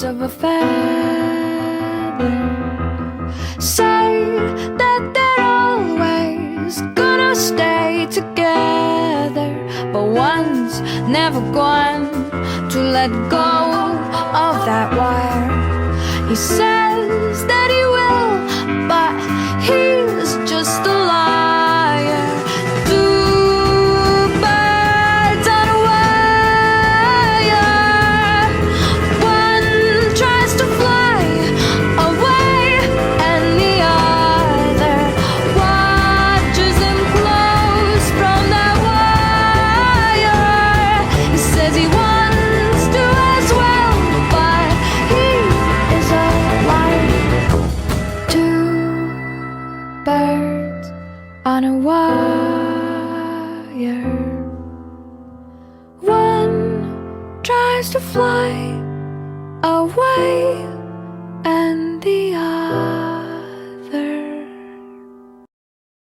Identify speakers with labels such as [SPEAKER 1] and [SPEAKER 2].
[SPEAKER 1] of a feather. Say that they're always gonna stay together, but one's never going to let go of that wire. He says that he will, but he's just a liar. Two birds on a wire. One tries to fly away, and the other watches him close from that wire. He says he wants to as well, but he is a liar. Two birds on a wire. One tries to fly away,